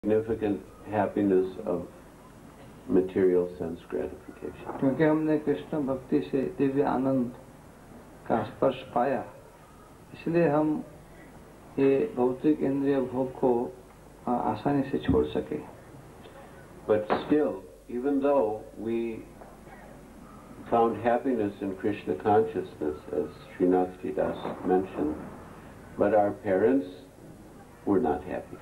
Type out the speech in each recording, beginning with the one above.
significant happiness of material sense gratification. क्योंकि हमने कृष्ण भक्ति से दिव्य आनंद का स्पर्श पाया, इसलिए हम ये भौतिक इंद्रिय भोग को आसानी से छोड़ सके. But still, even though we found happiness in Krishna consciousness, as Srinathji Das mentioned, but our parents were not happy.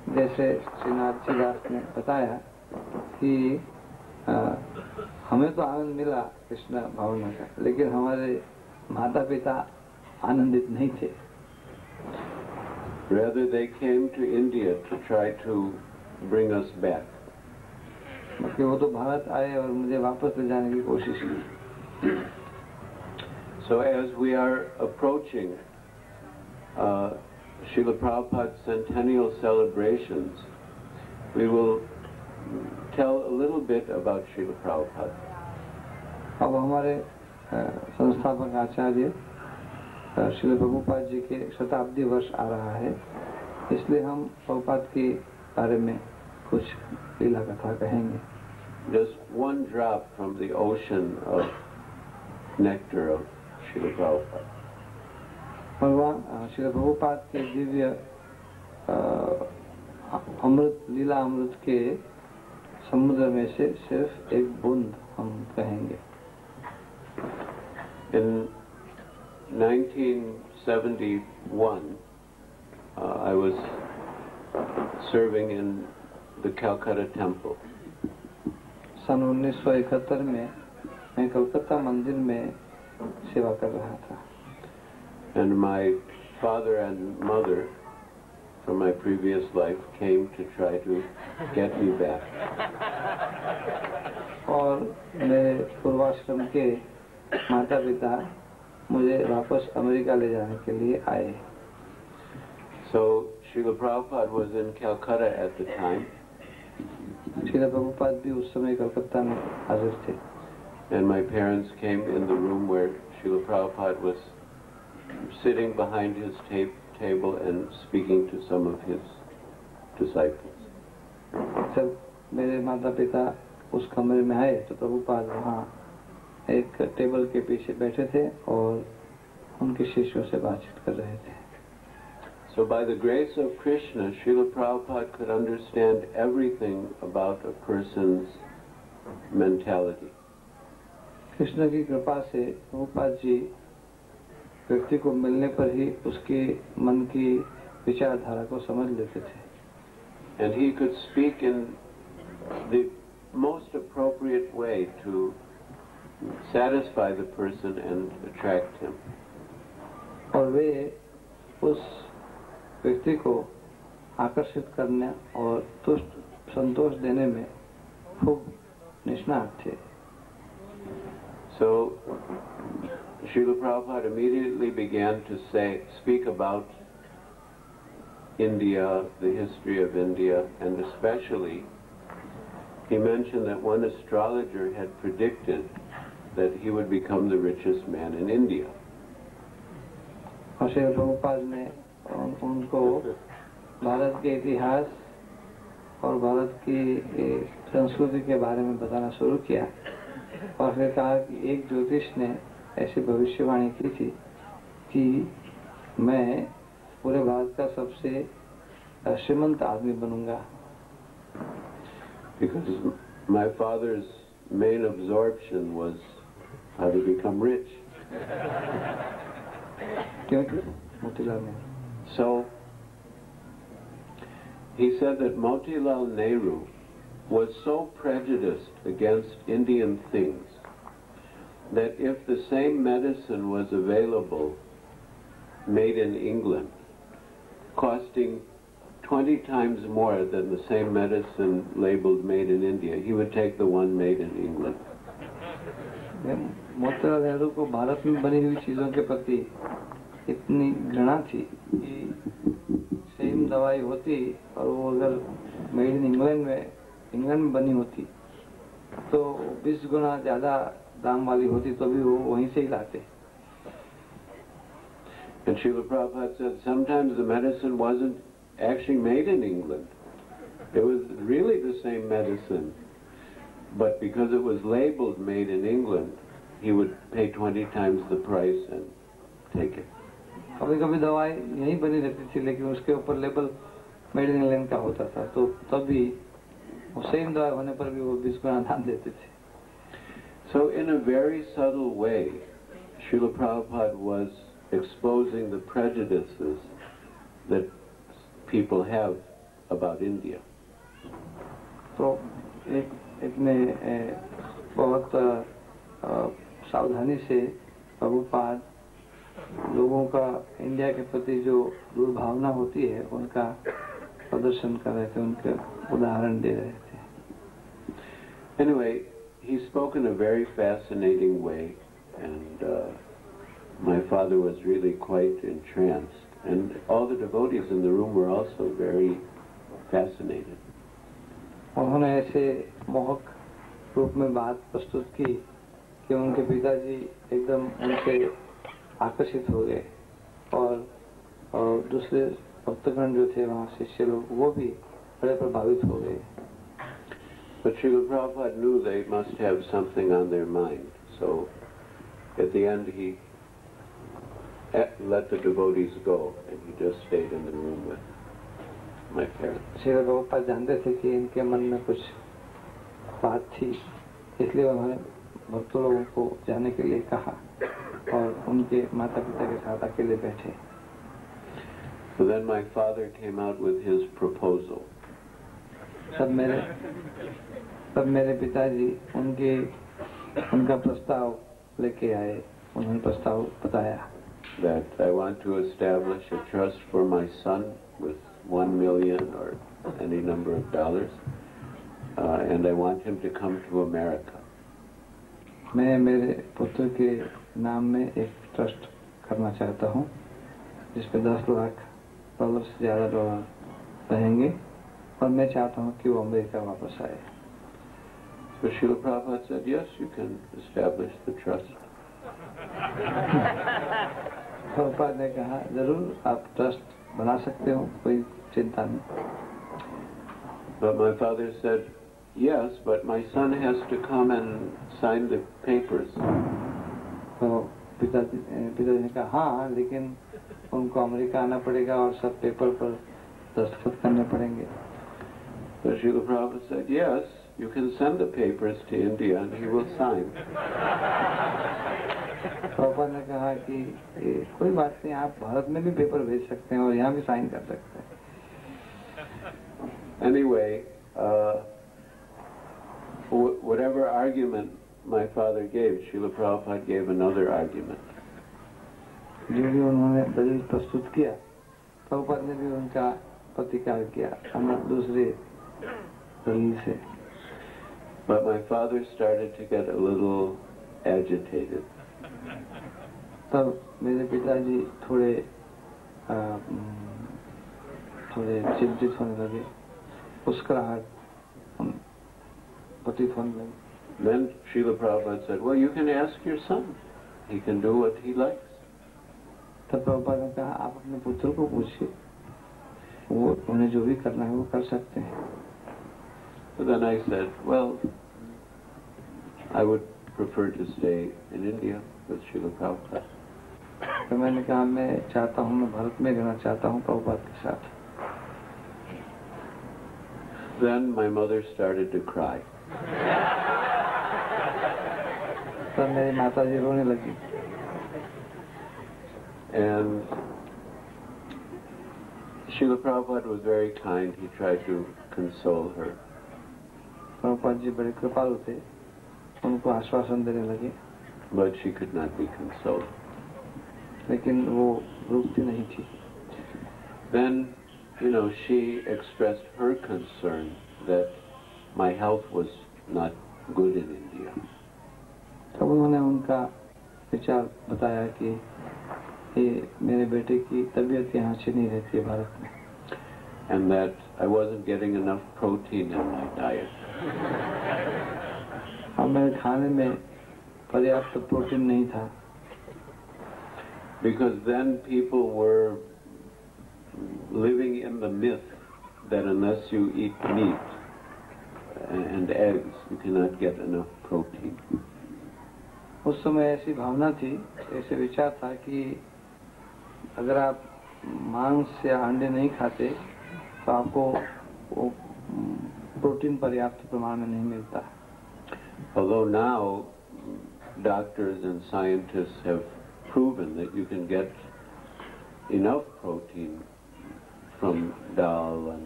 जैसे श्रीनाथ जी दास ने बताया कि हमें तो आनंद मिला कृष्ण भावना का, लेकिन हमारे माता पिता आनंदित नहीं थे. Rather, they came to India to try to bring us back. कि वो तो भारत आए और मुझे वापस ले जाने की कोशिश की. So as we are approaching Srila Prabhupada's centennial celebrations, we will tell a little bit about Srila Prabhupada. अब हमारे संस्थापक आचार्य श्रील प्रभुपाद जी के शताब्दी वर्ष आ रहा है, इसलिए हम प्रभुपाद के बारे में कुछ लीला कथा कहेंगे. Just one drop from the ocean of nectar of Srila Prabhupada. भगवान श्रील प्रभुपाद के दिव्य अमृत लीला अमृत के समुद्र में से सिर्फ एक बूंद हम कहेंगे. In 1971, I was serving in the Calcutta temple. सन 1971 में मैं कलकत्ता मंदिर में सेवा कर रहा था. And my father and mother from my previous life came to try to get me back. और मेरे पूर्वाश्रम के माता पिता मुझे वापस अमेरिका ले जाने के लिए आए. So Srila Prabhupada was in Calcutta at the time. Srila Prabhupada भी उस समय कलकत्ता में हाजिर थे. And my parents came in the room where Srila Prabhupada was sitting behind his table and speaking to some of his disciples. जब मेरे माता पिता उस कमरे में आए तो प्रभुपाद वहाँ एक टेबल के पीछे बैठे थे और उनके शिष्यों से बातचीत कर रहे थे. So by the grace of Krishna, Srila Prabhupada could understand everything about a person's mentality. Krishna की कृपा से प्रभुपाद जी व्यक्ति को मिलने पर ही उसके मन की विचारधारा को समझ लेते थे. And he could speak in the most appropriate way to satisfy the person and attract him. और वे उस व्यक्ति को आकर्षित करने और तुष्ट संतोष देने में खूब निष्णात थे. So Srila Prabhupada immediately began to speak about India, the history of India, and especially he mentioned that one astrologer had predicted that he would become the richest man in India. और श्री प्रभुपाद ने उनको भारत के इतिहास और भारत की संस्कृति के बारे में बताना शुरू किया और फिर कहा कि एक ज्योतिष ने ऐसी भविष्यवाणी की थी कि मैं पूरे भारत का सबसे श्रीमंत आदमी बनूंगा. Because my father's main absorption was how to become rich. क्योंकि Motilal Nehru. So he said that Motilal Nehru was so prejudiced against Indian things that if the same medicine was available made in England, costing 20 times more than the same medicine labeled made in India, he would take the one made in England. Motilal Nehru को भारत में बनी हुई चीजों के प्रति इतनी घृणा थी कि सेम दवाई होती और वो अगर मेड इन इंग्लैंड में बनी होती तो 20 गुना ज्यादा दाम वाली होती तो भी वो वहीं से ही लाते. And Srila Prabhupada said sometimes the medicine wasn't actually made in England. It was really the same medicine, but because it was labeled made in England, he would pay 20 times the price and take it. कभी कभी दवाई यहीं बनी रहती थी, लेकिन उसके ऊपर लेबल मेड इन इंग्लैंड का होता था, तो तभी सेम दवाई होने पर भी वो 20 गुना दाम देते थे. So in a very subtle way, Srila Prabhupada was exposing the prejudices that people have about India. तो एक ने बहुत सावधानी से प्रभुपाद लोगों का इंडिया के प्रति जो दुर्भावना होती है उनका प्रदर्शन कर रहे थे, उनके उदाहरण दे रहे थे. Anyway, he spoke in a very fascinating way, and my father was really quite entranced, and all the devotees in the room were also very fascinated. उन्होंने ऐसे मोहक रूप में बात प्रस्तुत की कि उनके पिताजी एकदम उनसे आकर्षित हो गए, और दूसरे भक्तगण जो थे वहाँ शिष्य लोग वो भी बड़े प्रभावित हो गए. But Srila Prabhupada knew they must have something on their mind, so at the end he let the devotees go, and he just stayed in the room with my parents. Srila Prabhupada जानते थे कि इनके मन में कुछ बात थी, इसलिए उन्होंने भक्तों लोगों को जाने के लिए कहा और उनके माता पिता के साथ अकेले बैठे. So then my father came out with his proposal. तब मेरे पिताजी उनका प्रस्ताव लेके आए. उन्होंने प्रस्ताव बताया that I want to establish a trust for my son with $1 million or any number of dollars, and I want him to come to America. मैं मेरे पुत्र के नाम में एक ट्रस्ट करना चाहता हूँ जिसपे $10 लाख से ज़्यादा डॉलर रहेंगे, और मैं चाहता हूँ कि वो अमेरिका वापस आए. So Srila Prabhupada said, yes, you can establish the trust. Prabhupada ने कहा जरूर आप ट्रस्ट बना सकते हो, कोई चिंता नहीं. But my father said, yes, but my son has to come and sign the papers. तो पिताजी ने कहा हाँ, लेकिन उनको अमेरिका आना पड़ेगा और सब पेपर पर दस्तखत करने पड़ेंगे. So Srila Prabhupada said, yes, you can send the papers to India and he will sign. Prabhupada ने कहा कि कोई बात नहीं, आप भारत में भी पेपर भेज सकते हैं और यहाँ भी साइन कर सकते हैं. Anyway, whatever argument my father gave, Srila Prabhupada gave another argument. जो भी उन्होंने दलील प्रस्तुत किया, प्रभुपाद ने भी उनका प्रतिकार किया दूसरे दलील से. But my father started to get a little agitated. तब मेरे पिताजी थोड़े चिंतित होने लगे, मुस्कुराहट प्रतीत होने लगी. Then Srila Prabhupada said, well, you can ask your son. He can do what he likes. तब प्रभुपाद ने कहा आप अपने पुत्र को पूछिए, वो उन्हें जो भी करना है वो कर सकते हैं. So then I said, well, I would prefer to stay in India with Srila Prabhupada. तो मैंने कहा मैं चाहता हूँ, मैं भारत में रहना चाहता हूँ प्रभुपाद के साथ. Then my mother started to cry. तब मेरी माता जी रोने लगी. And Srila Prabhupada was very kind. He tried to console her. Prabhupada ji बड़े कृपालु थे, उनको आश्वासन देने लगे. But she could not be consoled. लेकिन वो रुकती नहीं थी. Then, she expressed her concern that my health was not good in India. तब उन्होंने उनका विचार बताया कि ये मेरे बेटे की तबीयत यहाँ अच्छी नहीं रहती है भारत में. And that I wasn't getting enough protein in my diet. और मेरे खाने में पर्याप्त प्रोटीन नहीं था. Because then people were living in the myth that unless you eat meat and eggs, you cannot get enough protein. उस समय ऐसी भावना थी, ऐसे विचार था कि अगर आप मांस या अंडे नहीं खाते तो आपको वो प्रोटीन पर्याप्त प्रमाण में नहीं मिलता. Although now doctors and scientists have proven that you can get enough protein from dal and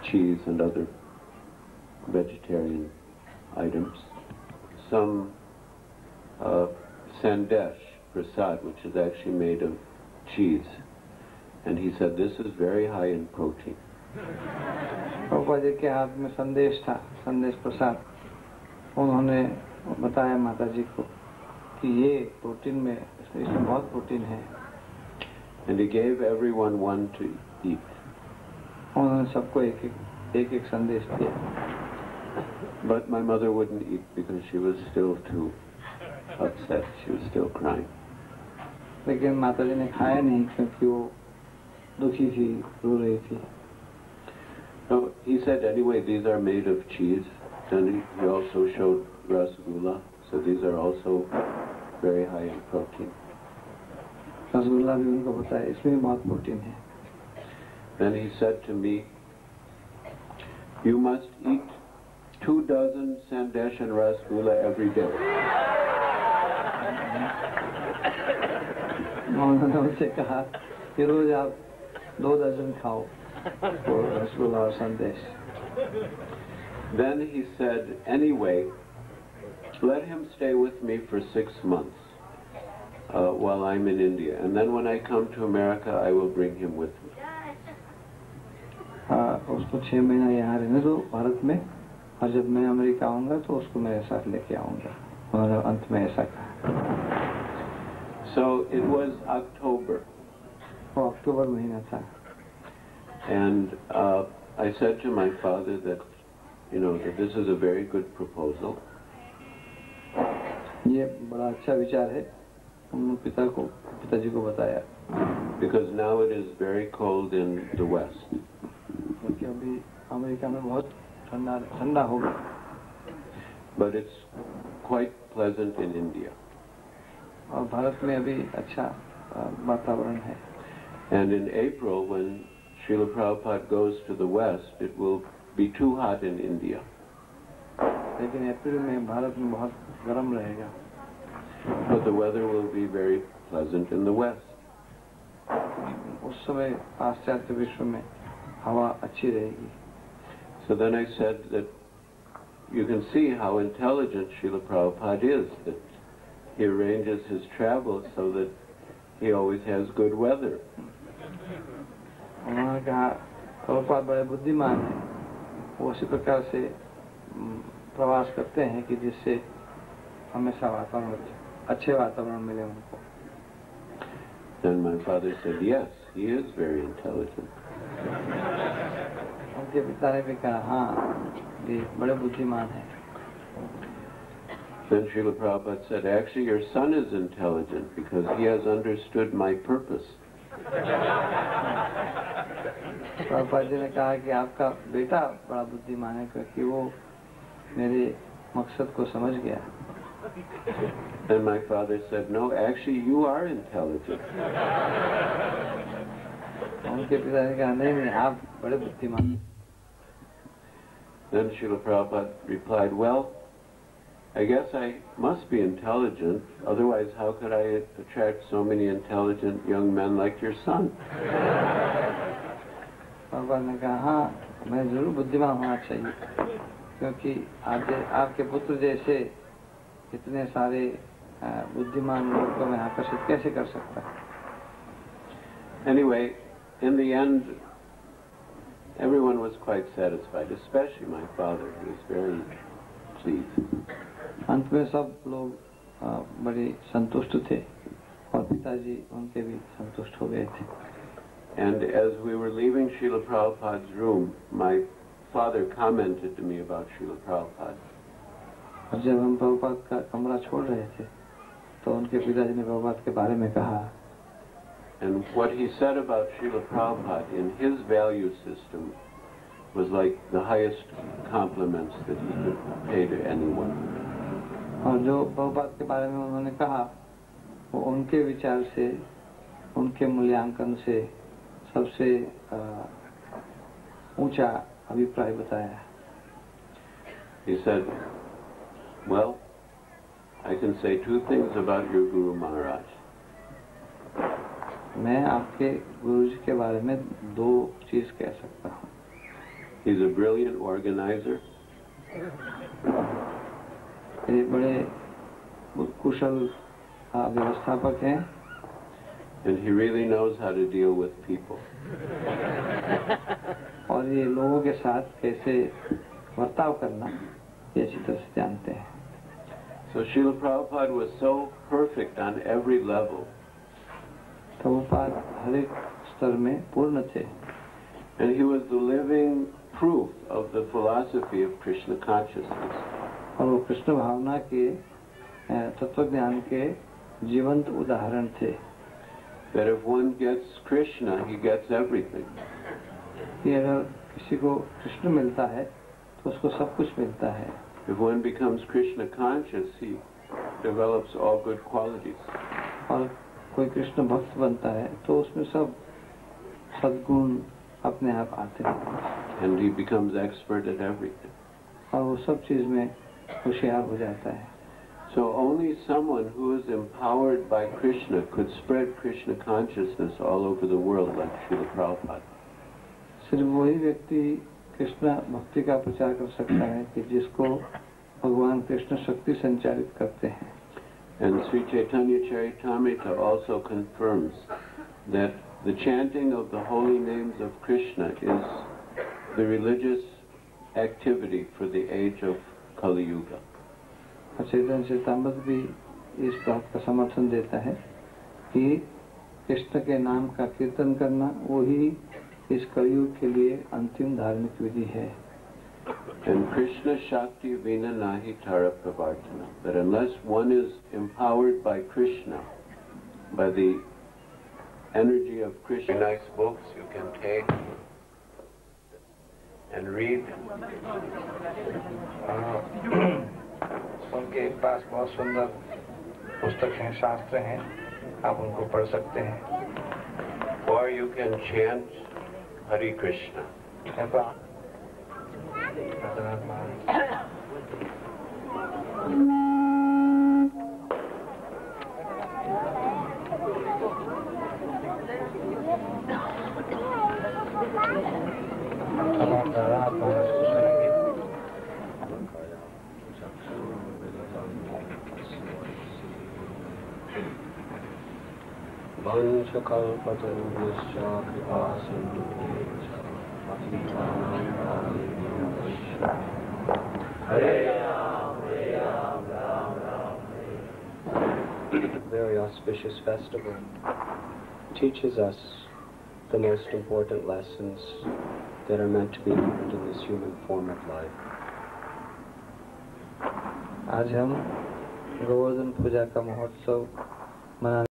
cheese and other vegetarian items. Some sandesh prasad, which is actually made of cheese, and he said this is very high in protein. Prabhupada ji के हाथ में संदेश था, संदेश प्रसाद. उन्होंने बताया माता जी को कि ये प्रोटीन में, इसमें बहुत प्रोटीन है. And he gave everyone one to eat. उन्होंने सबको एक संदेश दिया. But my mother wouldn't eat because she was still too upset. She was still crying. लेकिन माता जी ने खाया नहीं क्योंकि वो दुखी थी, रो रही थी. No, he said anyway these are made of cheese, and he also showed rasgulla, so these are also very high in protein. Rasgulla भी उनको बताया, इसमें बहुत प्रोटीन है. Then he said to me, you must eat 24 sandesh and rasgulla every day. उन्होंने उनसे कहा कि रोज आप 2 दर्जन खाओ रसगुल्ला और संदेश. Then he said, anyway, let him stay with me for 6 months while I'm in India, and then when I come to America, I will bring him with me. उसको 6 महीना यहाँ रहने दो भारत में, और जब मैं अमेरिका आऊंगा तो उसको मेरे साथ लेके आऊंगा. उन्होंने अंत में ऐसा कहा. So it was October. वो अक्टूबर महीना था. And I said to my father that, that this is a very good proposal. ये बड़ा अच्छा विचार है. उन्होंने पिताजी को बताया. Because now it is very cold in the West. क्योंकि अभी अमेरिका में बहुत ठंडा होगा. But it's quite pleasant in India. और भारत में अभी अच्छा वातावरण है. And in April, when Srila Prabhupada goes to the West, it will be too hot in India. लेकिन अप्रैल में भारत में बहुत गर्म रहेगा. But the weather will be very pleasant in the West. उस समय पाश्चात्य विश्व में हवा अच्छी रहेगी. So then I said that you can see how intelligent Srila Prabhupada is, that he arranges his travel so that he always has good weather. उन्होंने कहा प्रभुपाद बड़े बुद्धिमान हैं, वो उसी प्रकार से प्रवास करते हैं कि जिससे हमेशा अच्छे वातावरण मिले उनको. Then my father said, yes, he is very intelligent. उनके पिता ने भी कहा हाँ, ये बड़े बुद्धिमान हैं. Then Srila Prabhupada said, actually your son is intelligent because he has understood my purpose. Prabhupada ji ने कहा कि आपका बेटा बड़ा बुद्धिमान है क्योंकि वो मेरे मकसद को समझ गया. And my father said, no, actually you are intelligent. उनके पिता ने कहा नहीं, आप बड़े बुद्धिमान हैं. Then Srila Prabhupada replied, well, I guess I must be intelligent, otherwise how could I attract so many intelligent young men like your son? Prabhupada ने कहा हाँ, मैं जरूर बुद्धिमान होना चाहिए क्योंकि आपके पुत्र जैसे इतने सारे बुद्धिमान लोगों को मैं आकर्षित कैसे कर सकता. Anyway, in the end, everyone was quite satisfied, especially my father. He was very pleased. अंत में सब लोग बड़े संतुष्ट थे और पिताजी उनके भी संतुष्ट हो गए थे. And as we were leaving Srila Prabhupada's room, my father commented to me about Srila Prabhupada. और जब हम प्रभुपाद का कमरा छोड़ रहे थे तो उनके पिताजी ने प्रभुपाद के बारे में कहा. And what he said about Srila Prabhupada in his value system was like the highest compliments that he could pay to anyone. और जो प्रभुपाद के बारे में उन्होंने कहा वो उनके विचार से, उनके मूल्यांकन से सबसे ऊंचा अभिप्राय बताया. He said, well, I can say two things about your Guru Maharaj. मैं आपके गुरु जी के बारे में दो चीज कह सकता हूँ. He's a brilliant organizer. ये बड़े कुशल व्यवस्थापक हैं. And he really knows how to deal with people. और ये लोगों के साथ कैसे वर्ताव करना ये अच्छी तरह से जानते हैं. So Srila Prabhupada was so perfect on every level. Prabhupada हर एक स्तर में पूर्ण थे. And he was the living proof of the philosophy of Krishna consciousness. और वो कृष्ण भावना के तत्वज्ञान के जीवंत उदाहरण थे. That if one gets Krishna, he gets everything. कि अगर किसी को कृष्ण मिलता है तो उसको सब कुछ मिलता है. If one becomes Krishna conscious, he develops all good qualities. और कोई कृष्ण भक्त बनता है तो उसमें सब सद्गुण अपने आप आते हैं. And he becomes expert at everything. और वो सब चीज में होशियार हो जाता है. So only someone who is empowered by Krishna could spread Krishna consciousness all over the world like Srila Prabhupada. सिर्फ वही व्यक्ति कृष्ण भक्ति का प्रचार कर सकता है कि जिसको भगवान कृष्ण शक्ति संचालित करते हैं. And Sri Chaitanya Charitamrita also confirms that the chanting of the holy names of Krishna is the religious activity for the age of Kali Yuga. चैतन्य चरितामृत भी इस बात का समर्थन देता है कि कृष्ण के नाम का कीर्तन करना वही इस कलयुग के लिए अंतिम धार्मिक विधि है. And Krishna Shakti Vina Nahi Tara Pravartana, that unless one is empowered by Krishna, by the energy of Krishna, nice books you can take and read. उनके पास बहुत सुंदर पुस्तक हैं, शास्त्र हैं, आप उनको पढ़ सकते हैं. Or you can chant Hare Krishna. Vanchakalpatarubhyascha kripasindhubhyascha Very auspicious festival teaches us the most important lessons that are meant to be learned in this human form of life. आज हम गोवर्धन पूजा का महोत्सव मनाने